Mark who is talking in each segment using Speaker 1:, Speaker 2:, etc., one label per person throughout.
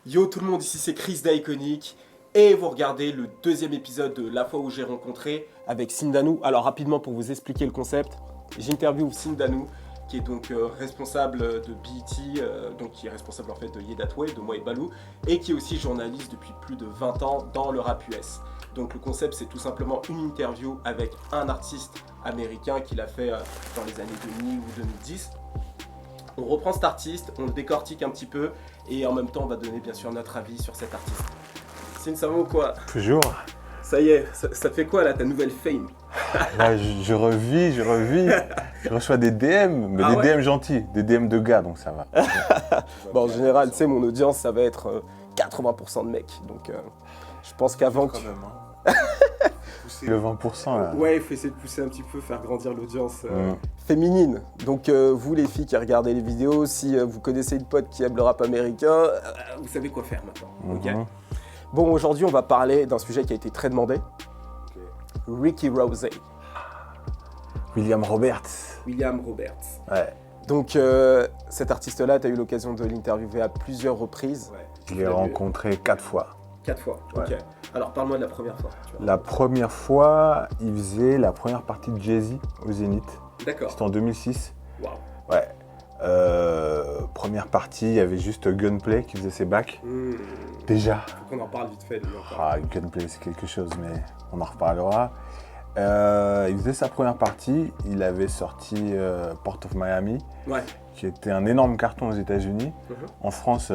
Speaker 1: Yo tout le monde, ici c'est Chris d'Iconic et vous regardez le deuxième épisode de La fois où j'ai rencontré avec Sindanou. Alors rapidement pour vous expliquer le concept, j'interviewe Sindanou qui est donc responsable de BET, donc qui est responsable en fait de Yedatway, de Moi et Balou, et qui est aussi journaliste depuis plus de 20 ans dans le rap US. Donc le concept c'est tout simplement une interview avec un artiste américain qu'il a fait dans les années 2000 ou 2010. On reprend cet artiste, on le décortique un petit peu et en même temps on va donner bien sûr notre avis sur cet artiste. Sin, ça va ou quoi?
Speaker 2: Toujours.
Speaker 1: Ça y est, ça te fait quoi là, ta nouvelle fame?
Speaker 2: Là, je revis. Je reçois des DM, mais des DM gentils, des DM de gars, donc ça va.
Speaker 1: Bon, en général, tu sais, mon audience, ça va être 80% de mecs. Donc, je pense qu'avant que...
Speaker 2: Quand même, hein. Le 20% là.
Speaker 1: Ouais, il faut essayer de pousser un petit peu, faire grandir l'audience féminine. Donc, vous les filles qui regardez les vidéos, si vous connaissez une pote qui aime le rap américain, vous savez quoi faire maintenant. Ok. Bon, aujourd'hui, on va parler d'un sujet qui a été très demandé. Ricky Rose.
Speaker 2: William Roberts.
Speaker 1: William Roberts.
Speaker 2: Ouais.
Speaker 1: Donc, cet artiste-là, tu as eu l'occasion de l'interviewer à plusieurs reprises. Ouais.
Speaker 2: Je l'ai rencontré 4 fois.
Speaker 1: 4 fois,
Speaker 2: Ouais.
Speaker 1: ok. Alors, parle-moi de la première fois. Tu vois.
Speaker 2: La première fois, il faisait la première partie de Jay-Z au Zénith.
Speaker 1: D'accord.
Speaker 2: C'était en 2006.
Speaker 1: Waouh.
Speaker 2: Ouais. Première partie, il y avait juste Gunplay qui faisait ses bacs. Déjà.
Speaker 1: Faut qu'on en parle vite fait, lui, encore.
Speaker 2: Ah, Gunplay, c'est quelque chose, mais on en reparlera. Il faisait sa première partie, il avait sorti Port of Miami,
Speaker 1: Ouais.
Speaker 2: qui était un énorme carton aux États-Unis. En France,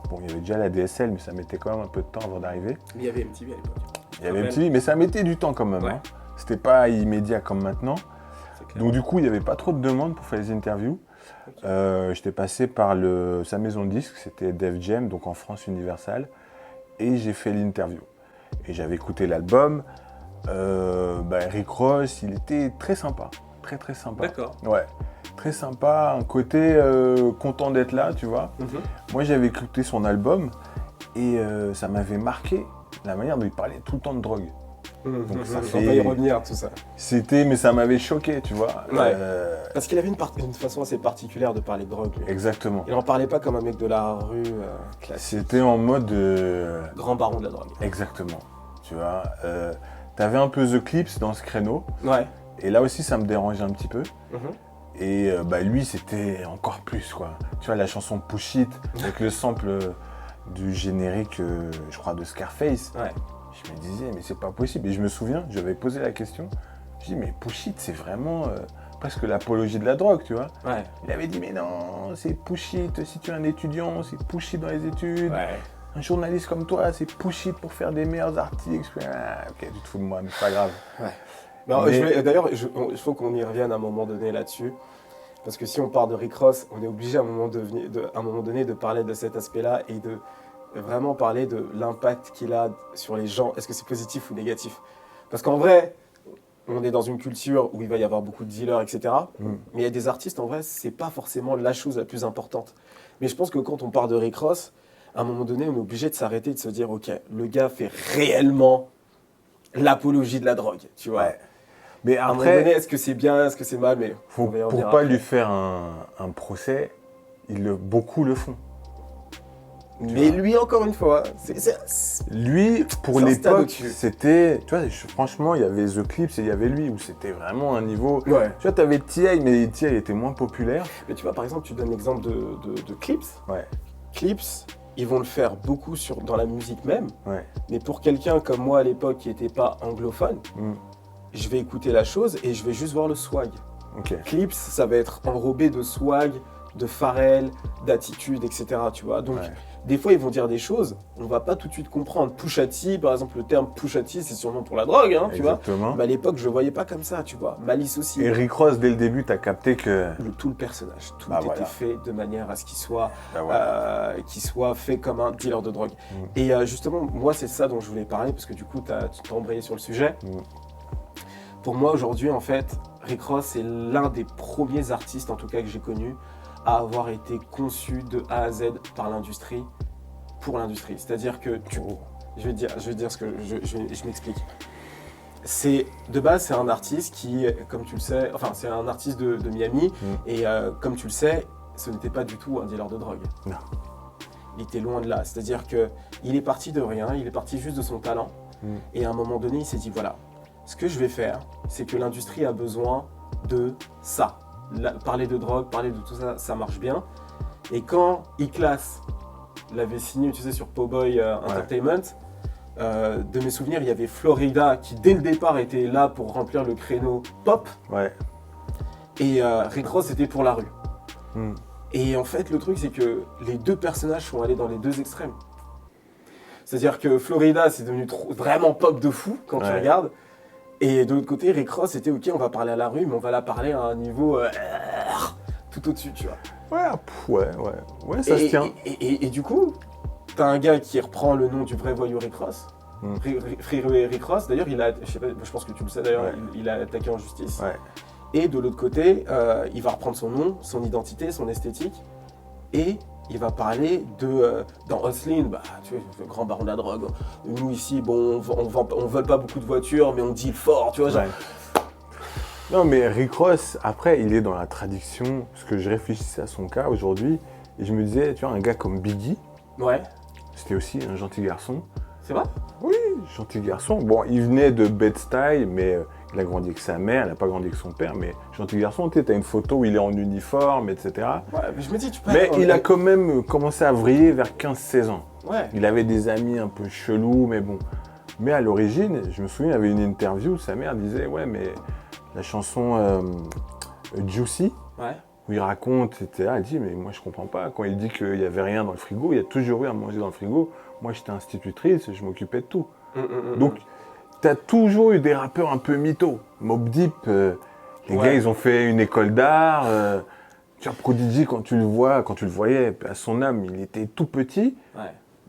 Speaker 2: bon, il y avait déjà la DSL, mais ça mettait quand même un peu de temps avant d'arriver.
Speaker 1: Mais il y avait MTV à l'époque.
Speaker 2: Il y avait MTV, mais ça mettait du temps quand même.
Speaker 1: Ouais.
Speaker 2: Hein. C'était pas immédiat comme maintenant.
Speaker 1: C'est clair.
Speaker 2: Donc du coup, il n'y avait pas trop de demandes pour faire les interviews.
Speaker 1: Ok.
Speaker 2: J'étais passé par sa maison de disques, c'était Def Jam, donc en France Universal, et j'ai fait l'interview. Et j'avais écouté l'album. Rick Ross, il était très sympa, très sympa.
Speaker 1: D'accord.
Speaker 2: Ouais, très sympa, un côté content d'être là, tu vois. Moi, j'avais écouté son album et ça m'avait marqué la manière dont il parlait tout le temps de drogue. Donc ça
Speaker 1: On
Speaker 2: fait...
Speaker 1: va y revenir, tout ça.
Speaker 2: Mais ça m'avait choqué, tu vois.
Speaker 1: Ouais. Parce qu'il avait une façon assez particulière de parler de drogue. Lui.
Speaker 2: Exactement.
Speaker 1: Il n'en parlait pas comme un mec de la rue classique.
Speaker 2: C'était en mode...
Speaker 1: Grand baron de la drogue.
Speaker 2: Exactement, tu vois. T'avais un peu The Clips dans ce créneau.
Speaker 1: Ouais.
Speaker 2: Et là aussi, ça me dérangeait un petit peu. Et lui, c'était encore plus, quoi. Tu vois, la chanson Push It, avec le sample du générique, je crois, de Scarface.
Speaker 1: Ouais.
Speaker 2: Je me disais, mais c'est pas possible. Et je me souviens, je lui avais posé la question. Je dis, mais Push It, c'est vraiment presque l'apologie de la drogue, tu vois.
Speaker 1: Ouais.
Speaker 2: Il avait dit, mais non, c'est Push It. Si tu es un étudiant, c'est Push It dans les études.
Speaker 1: Ouais.
Speaker 2: Un journaliste comme toi, c'est Push It pour faire des meilleurs articles. Ah, ok, tu te fous de moi, mais c'est pas grave.
Speaker 1: Ouais. D'ailleurs, il faut qu'on y revienne à un moment donné là-dessus. Parce que si on part de Rick Ross, on est obligé à un moment donné de parler de cet aspect-là et de vraiment parler de l'impact qu'il a sur les gens. Est-ce que c'est positif ou négatif? Parce qu'en vrai, on est dans une culture où il va y avoir beaucoup de dealers, etc. Mais il y a des artistes, en vrai, c'est pas forcément la chose la plus importante. Mais je pense que quand on part de Rick Ross, à un moment donné, on est obligé de s'arrêter et de se dire, ok, le gars fait réellement l'apologie de la drogue, tu vois.
Speaker 2: Ouais. Mais
Speaker 1: À un moment donné,
Speaker 2: après,
Speaker 1: est-ce que c'est bien, est-ce que c'est mal, mais on va y
Speaker 2: pour
Speaker 1: revenir
Speaker 2: pas
Speaker 1: après.
Speaker 2: lui faire un procès, beaucoup le font.
Speaker 1: Mais lui, encore une fois,
Speaker 2: Lui, pour
Speaker 1: C'est un stade
Speaker 2: l'époque,
Speaker 1: au-dessus.
Speaker 2: c'était... Tu vois, franchement, il y avait The Clips et il y avait lui, où c'était vraiment un niveau...
Speaker 1: Ouais.
Speaker 2: Tu vois, t'avais T.I., mais T.I. était moins populaire.
Speaker 1: Mais tu vois, par exemple, tu donnes l'exemple de Clips.
Speaker 2: Ouais,
Speaker 1: Clips, ils vont le faire beaucoup dans la musique même.
Speaker 2: ouais.
Speaker 1: Mais pour quelqu'un comme moi à l'époque qui n'était pas anglophone, je vais écouter la chose et je vais juste voir le swag.
Speaker 2: Ok.
Speaker 1: Clips, ça va être enrobé de swag, de Pharrell, d'attitude, etc. Tu vois. Donc,
Speaker 2: Ouais.
Speaker 1: des fois, ils vont dire des choses, on va pas tout de suite comprendre. Pusha T, par exemple, le terme Pusha T, c'est sûrement pour la drogue, hein, tu vois.
Speaker 2: Exactement.
Speaker 1: Mais à l'époque, je le voyais pas comme ça, tu vois. Malice aussi.
Speaker 2: Et Rick Ross, dès le début, t'as capté que...
Speaker 1: Tout le personnage, tout
Speaker 2: Bah,
Speaker 1: était
Speaker 2: voilà.
Speaker 1: fait de manière à ce qu'il soit,
Speaker 2: Bah, voilà.
Speaker 1: qu'il soit fait comme un dealer de drogue. Et justement, moi, c'est ça dont je voulais parler, parce que du coup, tu t'es embrayé sur le sujet. Pour moi, aujourd'hui, en fait, Rick Ross est l'un des premiers artistes, en tout cas que j'ai connu, à avoir été conçu de A à Z par l'industrie, pour l'industrie. C'est-à-dire que, je vais dire ce que je m'explique. De base, c'est un artiste qui, comme tu le sais, enfin, c'est un artiste de Miami, et comme tu le sais, ce n'était pas du tout un dealer de drogue.
Speaker 2: Non.
Speaker 1: Il était loin de là. C'est-à-dire qu'il est parti de rien, il est parti juste de son talent. Et à un moment donné, il s'est dit, voilà, ce que je vais faire, c'est que l'industrie a besoin de ça. Parler de drogue, parler de tout ça, ça marche bien. Et quand E-Class l'avait signé, tu sais, sur Powboy Entertainment, de mes souvenirs, il y avait Florida qui, dès le départ, était là pour remplir le créneau pop.
Speaker 2: Ouais.
Speaker 1: Et Rick Ross était pour la rue. Et en fait, le truc, c'est que les deux personnages sont allés dans les deux extrêmes. C'est-à-dire que Florida, c'est devenu vraiment pop de fou quand tu regardes. Et de l'autre côté, Rick Ross, c'était ok, on va parler à la rue, mais on va la parler à un niveau tout au-dessus, tu vois.
Speaker 2: Ouais, ça se tient.
Speaker 1: Et du coup, t'as un gars qui reprend le nom du vrai voyou Rick Ross. Rick Ross, d'ailleurs, je pense que tu le sais d'ailleurs, il a attaqué en justice.
Speaker 2: Ouais.
Speaker 1: Et de l'autre côté, il va reprendre son nom, son identité, son esthétique, et il va parler dans Hustlin, tu vois, le grand baron de la drogue. Nous ici, bon, on vole pas beaucoup de voitures, mais on deal fort, tu vois. Genre...
Speaker 2: Non, mais Rick Ross, après, il est dans la traduction, parce que je réfléchissais à son cas aujourd'hui, et je me disais, tu vois, un gars comme Biggie, c'était aussi un gentil garçon.
Speaker 1: C'est vrai?
Speaker 2: Oui, gentil garçon. Bon, il venait de Bed-Stuy, mais il a grandi avec sa mère, il n'a pas grandi avec son père, mais gentil garçon, tu as une photo où il est en uniforme, etc.
Speaker 1: Ouais, mais je me dis, tu peux...
Speaker 2: Mais il a quand même commencé à vriller vers 15-16 ans.
Speaker 1: Ouais.
Speaker 2: Il avait des amis un peu chelous, mais bon. Mais à l'origine, je me souviens, il y avait une interview où sa mère disait, ouais, mais la chanson Juicy, où il raconte, etc., elle dit, mais moi je comprends pas, quand il dit qu'il n'y avait rien dans le frigo, il y a toujours eu à manger dans le frigo. Moi j'étais institutrice, je m'occupais de tout. Donc, tu as toujours eu des rappeurs un peu mythos. Mobb Deep, les gars, ils ont fait une école d'art. Tu vois, Prodigy, quand tu le voyais, à son âme, il était tout petit.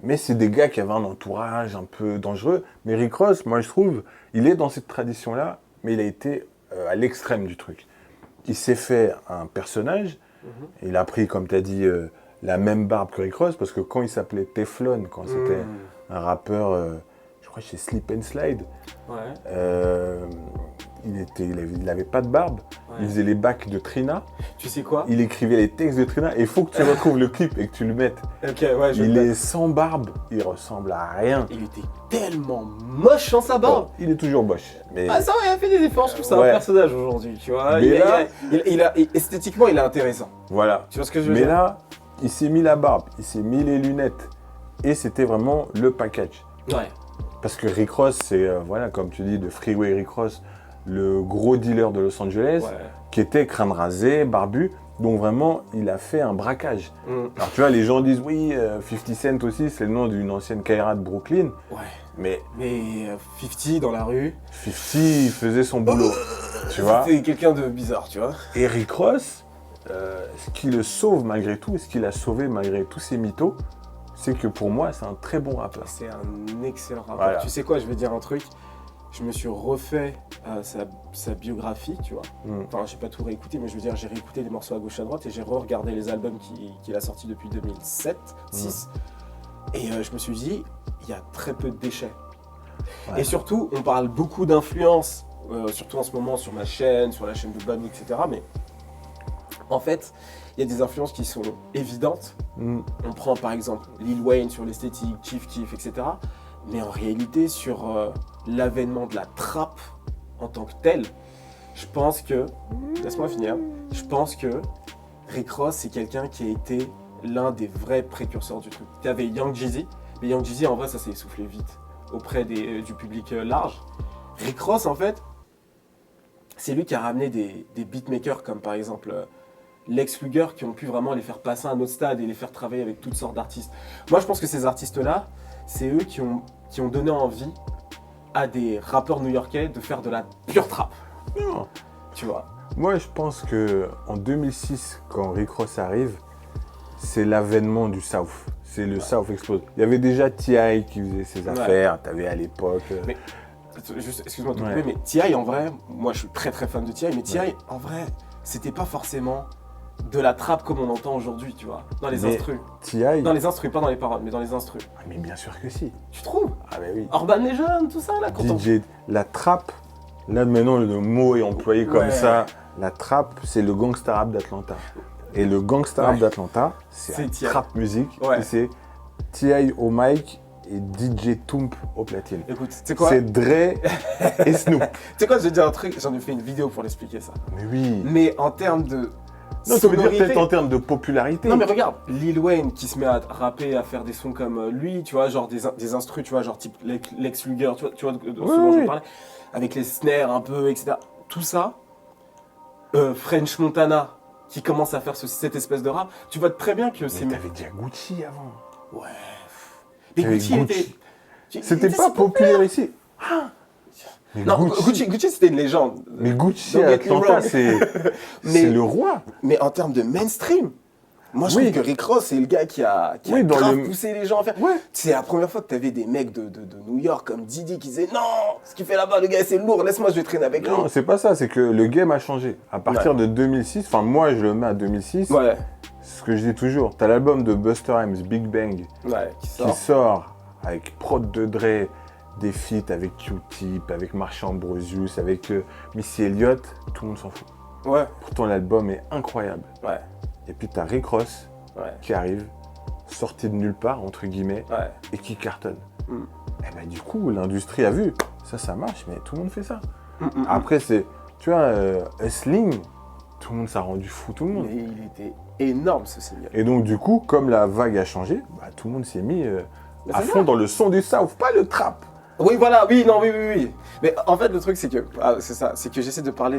Speaker 2: Mais c'est des gars qui avaient un entourage un peu dangereux. Mais Rick Ross, moi je trouve, il est dans cette tradition-là, mais il a été à l'extrême du truc. Il s'est fait un personnage, il a pris, comme tu as dit, la même barbe que Rick Ross, parce que quand il s'appelait Teflon, quand c'était un rappeur, je crois chez Slip and Slide, il n'avait pas de barbe, il faisait les bacs de Trina.
Speaker 1: Tu sais quoi?
Speaker 2: Il écrivait les textes de Trina, et il faut que tu retrouves le clip et que tu le mettes. Il est sans barbe, il ressemble à rien.
Speaker 1: Il était tellement moche sans sa barbe.
Speaker 2: Bon, il est toujours moche. Mais...
Speaker 1: ça, il a fait des efforts, je trouve que c'est un personnage aujourd'hui, tu vois. Esthétiquement, il est intéressant.
Speaker 2: Voilà.
Speaker 1: Tu vois ce que je veux dire?
Speaker 2: Mais là, il s'est mis la barbe, il s'est mis les lunettes, et c'était vraiment le package. Parce que Rick Ross, c'est, comme tu dis, de Freeway Rick Ross, le gros dealer de Los Angeles, qui était crâne rasé, barbu. Donc vraiment, il a fait un braquage. Alors tu vois, les gens disent, oui, 50 Cent aussi, c'est le nom d'une ancienne Kaira de Brooklyn. Mais
Speaker 1: 50 dans la rue.
Speaker 2: 50, il faisait son boulot, tu vois.
Speaker 1: C'était quelqu'un de bizarre, tu vois.
Speaker 2: Et Rick Ross, ce qui le sauve malgré tout, et ce qui l'a sauvé malgré tous ces mythos, c'est que pour moi, c'est un très bon rappeur.
Speaker 1: C'est un excellent rappeur. Tu sais quoi, je vais dire un truc. Je me suis refait sa biographie, tu vois. Enfin, j'ai pas tout réécouté, mais je veux dire, j'ai réécouté des morceaux à gauche à droite et j'ai re-regardé les albums qu'il a sortis depuis 2007-2006. Et je me suis dit, il y a très peu de déchets. Et surtout, on parle beaucoup d'influence, surtout en ce moment sur ma chaîne, sur la chaîne de Bami, etc. Mais en fait, il y a des influences qui sont évidentes. On prend par exemple Lil Wayne sur l'esthétique, Chief Keef, etc. Mais en réalité, sur l'avènement de la trappe en tant que telle, je pense que, laisse-moi finir, je pense que Rick Ross, c'est quelqu'un qui a été l'un des vrais précurseurs du truc. Tu avais Young Jeezy, mais Young Jeezy, en vrai, ça s'est essoufflé vite auprès du public large. Rick Ross, en fait, c'est lui qui a ramené des beatmakers comme par exemple Lex Luger, qui ont pu vraiment les faire passer à un autre stade et les faire travailler avec toutes sortes d'artistes. Moi, je pense que ces artistes-là, c'est eux qui ont donné envie à des rappeurs new-yorkais de faire de la pure trap.
Speaker 2: Non.
Speaker 1: Tu vois.
Speaker 2: Moi, je pense qu'en 2006, quand Rick Ross arrive, c'est l'avènement du South. C'est le South explose. Il y avait déjà T.I. qui faisait ses affaires. Tu avais à l'époque...
Speaker 1: Mais, juste, excuse-moi de te couper, mais T.I. en vrai, moi je suis très très fan de T.I. Mais T.I. en vrai, c'était pas forcément de la trappe comme on entend aujourd'hui, tu vois. Dans les instrus.
Speaker 2: T.I.
Speaker 1: Dans les instrus, pas dans les paroles, mais dans les instrus.
Speaker 2: Ah, mais bien sûr que si.
Speaker 1: Tu trouves?
Speaker 2: Ah ben oui.
Speaker 1: Urban Legend, tout ça là, quand
Speaker 2: DJ, la trappe, là maintenant le mot est employé comme ça. La trappe, c'est le gangsta rap d'Atlanta. Et le gangsta rap d'Atlanta, c'est trap musique et c'est T.I. au mic et DJ Toomp au platine.
Speaker 1: Écoute, tu sais quoi?
Speaker 2: C'est Dre et Snoop.
Speaker 1: Tu sais quoi, je vais te dire un truc, j'en ai fait une vidéo pour l'expliquer ça.
Speaker 2: Mais oui.
Speaker 1: Mais en termes de
Speaker 2: Non, tu veux dire
Speaker 1: sonorité...
Speaker 2: peut-être en termes de popularité.
Speaker 1: Non mais regarde, Lil Wayne qui se met à rapper, à faire des sons comme lui, tu vois, genre des instrus, tu vois, genre type Lex Luger, tu vois de ce dont je parlais, avec les snares un peu, etc. Tout ça, French Montana qui commence à faire cette espèce de rap, tu vois très bien que c'est...
Speaker 2: Mais t'avais déjà Gucci avant.
Speaker 1: Ouais. Mais Gucci était...
Speaker 2: C'était pas populaire ici. Mais
Speaker 1: Non, Gucci c'était une légende.
Speaker 2: Mais Gucci
Speaker 1: Don't
Speaker 2: à
Speaker 1: get me
Speaker 2: Atlanta,
Speaker 1: wrong.
Speaker 2: c'est le roi.
Speaker 1: Mais en termes de mainstream, moi je
Speaker 2: Oui.
Speaker 1: trouve que Rick Ross c'est le gars qui a
Speaker 2: Oui, dans
Speaker 1: grave
Speaker 2: le-
Speaker 1: poussé les gens à faire.
Speaker 2: Ouais.
Speaker 1: C'est la première fois que tu avais des mecs de New York comme Didi qui disaient non, ce qu'il fait là-bas, le gars c'est lourd, laisse-moi je vais traîner avec lui.
Speaker 2: Non, c'est pas ça, c'est que le game a changé. À partir de 2006, enfin moi je le mets à 2006,
Speaker 1: Ouais,
Speaker 2: ce que je dis toujours, t'as l'album de Busta Rhymes, Big Bang,
Speaker 1: ouais, qui
Speaker 2: qui
Speaker 1: sort.
Speaker 2: sort avec prod de Dre, des feats avec Q-Tip, avec Marsha Ambrosius, avec Missy Elliott, tout le monde s'en fout.
Speaker 1: Ouais,
Speaker 2: Pourtant l'album est incroyable.
Speaker 1: ouais,
Speaker 2: Et puis t'as Rick Ross
Speaker 1: ouais,
Speaker 2: qui arrive, sorti de nulle part, entre guillemets,
Speaker 1: ouais.
Speaker 2: et qui cartonne.
Speaker 1: Mm.
Speaker 2: Et ben du coup, l'industrie a vu, ça marche, mais tout le monde fait ça.
Speaker 1: Mm, mm, mm.
Speaker 2: Après, c'est, tu vois, Hustling, tout le monde s'est rendu fou, tout le monde.
Speaker 1: Mais il était énorme ce single.
Speaker 2: Et donc, du coup, comme la vague a changé, bah, tout le monde s'est mis
Speaker 1: Mais
Speaker 2: à
Speaker 1: c'est
Speaker 2: fond
Speaker 1: bien.
Speaker 2: dans le son du South, pas le trap.
Speaker 1: Oui, voilà, oui, non, oui. Mais en fait, le truc, c'est que, c'est ça, c'est que j'essaie de parler